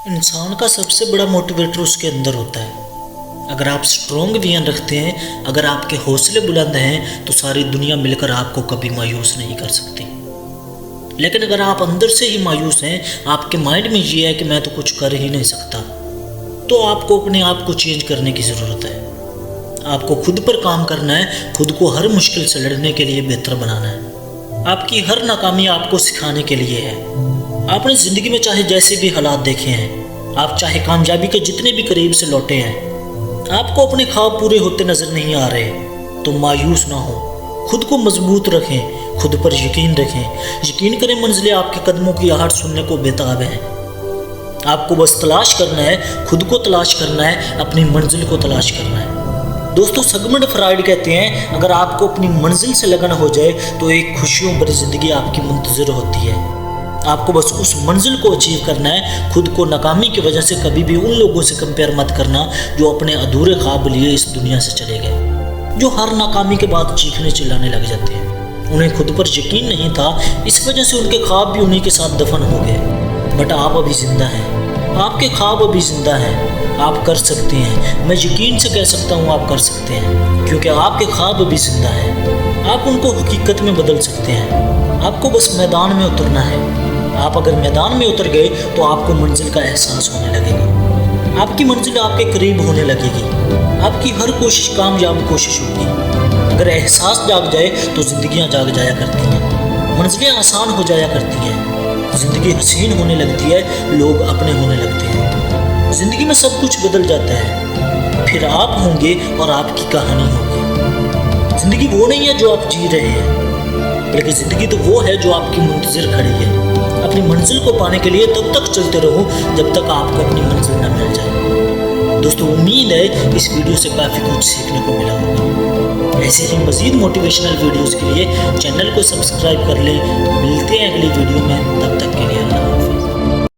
इंसान का सबसे बड़ा मोटिवेटर उसके अंदर होता है। अगर आप स्ट्रॉन्ग विजन रखते हैं, अगर आपके हौसले बुलंद हैं, तो सारी दुनिया मिलकर आपको कभी मायूस नहीं कर सकती। लेकिन अगर आप अंदर से ही मायूस हैं, आपके माइंड में ये है कि मैं तो कुछ कर ही नहीं सकता, तो आपको अपने आप को चेंज करने की ज़रूरत है। आपको खुद पर काम करना है, खुद को हर मुश्किल से लड़ने के लिए बेहतर बनाना है। आपकी हर नाकामी आपको सिखाने के लिए है। आपने ज़िंदगी में चाहे जैसे भी हालात देखे हैं, आप चाहे कामयाबी के जितने भी करीब से लौटे हैं, आपको अपने ख्वाब पूरे होते नज़र नहीं आ रहे, तो मायूस ना हो, खुद को मजबूत रखें, खुद पर यकीन रखें। यकीन करें, मंजिलें आपके कदमों की आहट सुनने को बेताब हैं। आपको बस तलाश करना है, खुद को तलाश करना है, अपनी मंजिल को तलाश करना है। दोस्तों, सिगमंड फ्राइड कहते हैं, अगर आपको अपनी मंजिल से लगन हो जाए तो एक खुशियों भरी ज़िंदगी आपकी मुंतज़िर होती है। आपको बस उस मंजिल को अचीव करना है। खुद को नाकामी की वजह से कभी भी उन लोगों से कंपेयर मत करना जो अपने अधूरे ख्वाब लिए इस दुनिया से चले गए, जो हर नाकामी के बाद चीखने चिल्लाने लग जाते हैं। उन्हें खुद पर यकीन नहीं था, इस वजह से उनके ख्वाब भी उन्हीं के साथ दफन हो गए। बट आप अभी जिंदा हैं, आपके ख्वाब अभी जिंदा हैं, आप कर सकते हैं। मैं यकीन से कह सकता हूँ, आप कर सकते हैं, क्योंकि आपके ख्वाब अभी जिंदा हैं। आप उनको हकीकत में बदल सकते हैं। आपको बस मैदान में उतरना है। आप अगर मैदान में उतर गए तो आपको मंजिल का एहसास होने लगेगा। आपकी मंजिल आपके करीब होने लगेगी। आपकी हर कोशिश कामयाब कोशिश होगी। अगर एहसास जाग जाए तो जिंदगियां जाग जाया करती हैं, मंजिलें आसान हो जाया करती हैं, ज़िंदगी हसीन होने लगती है, लोग अपने होने लगते हैं। ज़िंदगी में सब कुछ बदल जाता है, फिर आप होंगे और आपकी कहानी होगी। ज़िंदगी वो नहीं है जो आप जी रहे हैं, बल्कि ज़िंदगी तो वो है जो आपकी मुंतज़िर खड़ी है। अपनी मंजिल को पाने के लिए तब तक चलते रहो जब तक आपको अपनी मंजिल न मिल जाए। दोस्तों, उम्मीद है इस वीडियो से काफ़ी कुछ सीखने को मिला होगा। ऐसे ही मज़ीद मोटिवेशनल वीडियोज़ के लिए चैनल को सब्सक्राइब कर लें। मिलते हैं अगली वीडियो में, तब तक